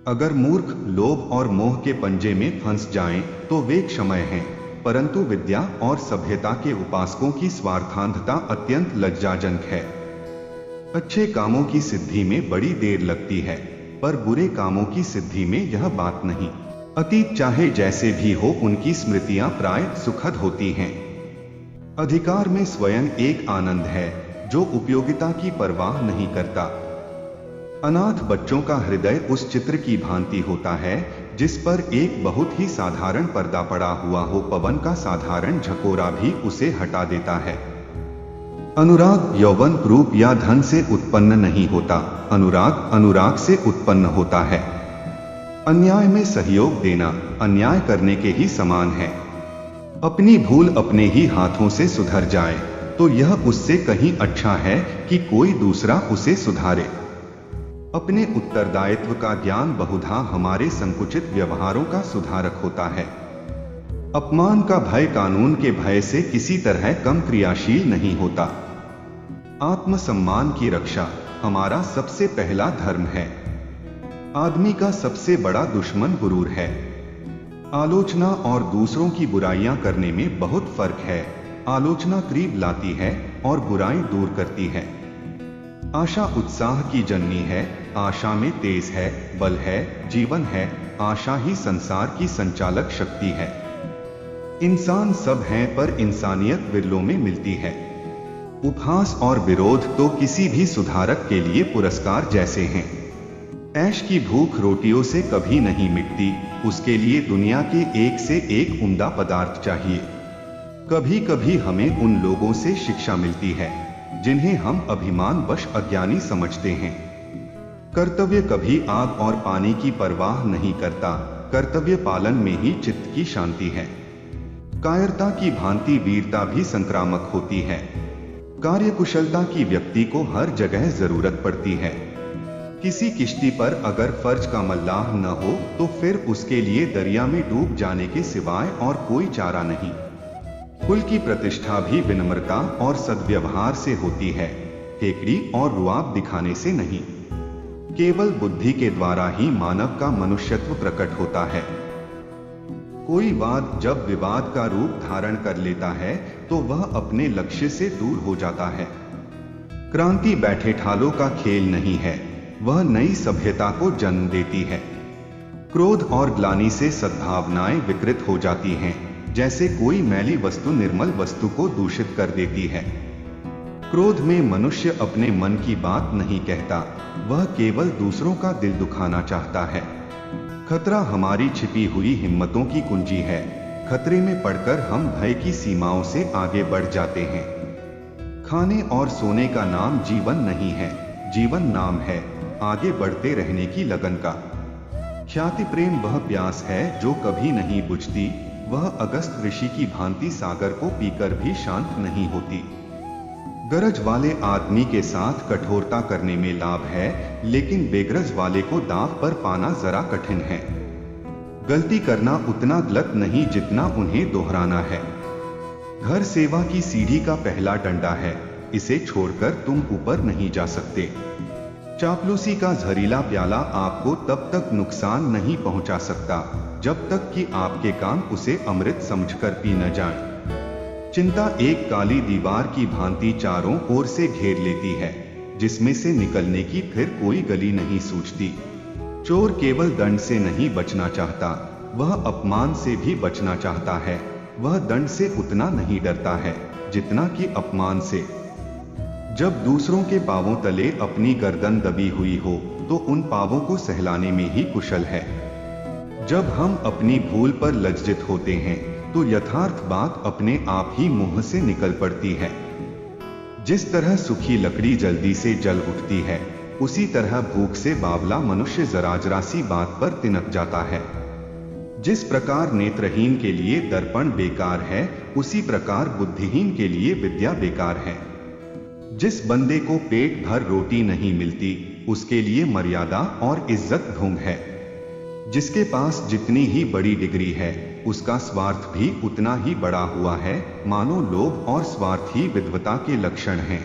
अगर मूर्ख लोभ और मोह के पंजे में फंस जाएं, तो वे क्षमय हैं, परंतु विद्या और सभ्यता के उपासकों की स्वार्थांधता अत्यंत लज्जाजनक है। अच्छे कामों की सिद्धि में बड़ी देर लगती है, पर बुरे कामों की सिद्धि में यह बात नहीं। अतीत चाहे जैसे भी हो, उनकी स्मृतियां प्राय सुखद होती हैं। अधिकार में स्वयं एक आनंद है जो उपयोगिता की परवाह नहीं करता। अनाथ बच्चों का हृदय उस चित्र की भांति होता है जिस पर एक बहुत ही साधारण पर्दा पड़ा हुआ हो। पवन का साधारण झकोरा भी उसे हटा देता है। अनुराग यौवन, रूप या धन से उत्पन्न नहीं होता। अनुराग अनुराग से उत्पन्न होता है। अन्याय में सहयोग देना अन्याय करने के ही समान है। अपनी भूल अपने ही हाथों से सुधर जाए तो यह उससे कहीं अच्छा है कि कोई दूसरा उसे सुधारे। अपने उत्तरदायित्व का ज्ञान बहुधा हमारे संकुचित व्यवहारों का सुधारक होता है। अपमान का भय कानून के भय से किसी तरह कम क्रियाशील नहीं होता। आत्मसम्मान की रक्षा हमारा सबसे पहला धर्म है। आदमी का सबसे बड़ा दुश्मन गुरूर है। आलोचना और दूसरों की बुराइयां करने में बहुत फर्क है। आलोचना करीब लाती है और बुराई दूर करती है। आशा उत्साह की जननी है। आशा में तेज है, बल है, जीवन है। आशा ही संसार की संचालक शक्ति है। इंसान सब हैं, पर इंसानियत विरलों में मिलती है। उपहास और विरोध तो किसी भी सुधारक के लिए पुरस्कार जैसे हैं। ऐश की भूख रोटियों से कभी नहीं मिटती, उसके लिए दुनिया के एक से एक उम्दा पदार्थ चाहिए। कभी कभी हमें उन लोगों से शिक्षा मिलती है जिन्हें हम अभिमानवश अज्ञानी समझते हैं। कर्तव्य कभी आग और पानी की परवाह नहीं करता। कर्तव्य पालन में ही चित्त की शांति है। कायरता की भांति वीरता भी संक्रामक होती है। कार्यकुशलता की व्यक्ति को हर जगह जरूरत पड़ती है। किसी किश्ती पर अगर फर्ज का मल्लाह न हो तो फिर उसके लिए दरिया में डूब जाने के सिवाय और कोई चारा नहीं। कुल की प्रतिष्ठा भी विनम्रता और सद्व्यवहार से होती है, केकड़ी और रुआब दिखाने से नहीं। केवल बुद्धि के द्वारा ही मानव का मनुष्यत्व प्रकट होता है। कोई वाद जब विवाद का रूप धारण कर लेता है तो वह अपने लक्ष्य से दूर हो जाता है। क्रांति बैठे ठालों का खेल नहीं है, वह नई सभ्यता को जन्म देती है। क्रोध और ग्लानि से सद्भावनाएं विकृत हो जाती हैं, जैसे कोई मैली वस्तु निर्मल वस्तु को दूषित कर देती है। क्रोध में मनुष्य अपने मन की बात नहीं कहता, वह केवल दूसरों का दिल दुखाना चाहता है। खतरा हमारी छिपी हुई हिम्मतों की कुंजी है। खतरे में पड़कर हम भय की सीमाओं से आगे बढ़ जाते हैं। खाने और सोने का नाम जीवन नहीं है, जीवन नाम है आगे बढ़ते रहने की लगन का। ख्याति प्रेम वह प्यास है जो कभी नहीं बुझती, वह अगस्त ऋषि की भांति सागर को पीकर भी शांत नहीं होती। गरज वाले आदमी के साथ कठोरता करने में लाभ है, लेकिन बेगरज वाले को दांव पर पाना जरा कठिन है। गलती करना उतना गलत नहीं जितना उन्हें दोहराना है। घर सेवा की सीढ़ी का पहला डंडा है, इसे छोड़कर तुम ऊपर नहीं जा सकते। चापलूसी का जहरीला प्याला आपको तब तक नुकसान नहीं पहुंचा सकता जब तक कि आपके कान उसे अमृत समझकर पी न जाएं। चिंता एक काली दीवार की भांति चारों ओर से घेर लेती है, जिसमें से निकलने की फिर कोई गली नहीं सूझती। चोर केवल दंड से नहीं बचना चाहता, वह अपमान से भी बचना चाहता है। वह दंड से उतना नहीं डरता है जितना कि अपमान से। जब दूसरों के पांवों तले अपनी गर्दन दबी हुई हो तो उन पांवों को सहलाने में ही कुशल है। जब हम अपनी भूल पर लज्जित होते हैं तो यथार्थ बात अपने आप ही मुंह से निकल पड़ती है। जिस तरह सूखी लकड़ी जल्दी से जल उठती है, उसी तरह भूख से बावला मनुष्य जरा सी बात पर तिनक जाता है। जिस प्रकार नेत्रहीन के लिए दर्पण बेकार है, उसी प्रकार बुद्धिहीन के लिए विद्या बेकार है। जिस बंदे को पेट भर रोटी नहीं मिलती, उसके लिए मर्यादा और इज्जत ढूंढ है। जिसके पास जितनी ही बड़ी डिग्री है, उसका स्वार्थ भी उतना ही बड़ा हुआ है। मानो लोभ और स्वार्थ ही विद्वता के लक्षण हैं।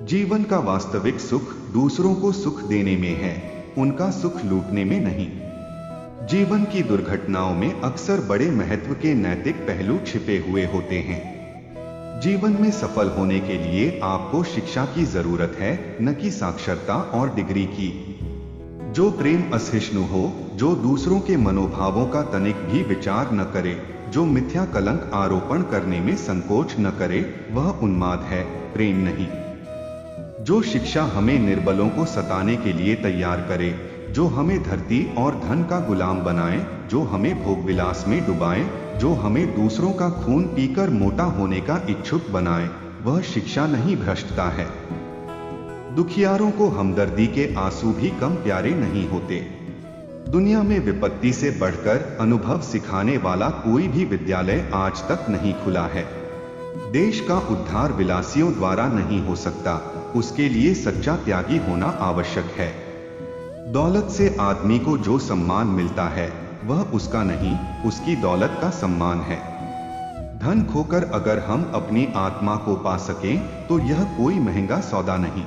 जीवन का वास्तविक सुख दूसरों को सुख देने में है, उनका सुख लूटने में नहीं। जीवन की दुर्घटनाओं में अक्सर बड़े महत्व के नैतिक पहलू छिपे हुए होते हैं। जीवन में सफल होने के लिए आपको शिक्षा की जरूरत है, न कि साक्षरता और डिग्री की। जो प्रेम असहिष्णु हो, जो दूसरों के मनोभावों का तनिक भी विचार न करे, जो मिथ्या कलंक आरोपण करने में संकोच न करे, वह उन्माद है, प्रेम नहीं। जो शिक्षा हमें निर्बलों को सताने के लिए तैयार करे, जो हमें धरती और धन का गुलाम बनाए, जो हमें भोगविलास में डुबाए, जो हमें दूसरों का खून पीकर मोटा होने का इच्छुक बनाए, वह शिक्षा नहीं, भ्रष्टता है। दुखियारों को हमदर्दी के आंसू भी कम प्यारे नहीं होते। दुनिया में विपत्ति से बढ़कर अनुभव सिखाने वाला कोई भी विद्यालय आज तक नहीं खुला है। देश का उद्धार विलासियों द्वारा नहीं हो सकता, उसके लिए सच्चा त्यागी होना आवश्यक है। दौलत से आदमी को जो सम्मान मिलता है वह उसका नहीं, उसकी दौलत का सम्मान है। धन खोकर अगर हम अपनी आत्मा को पा सकें तो यह कोई महंगा सौदा नहीं।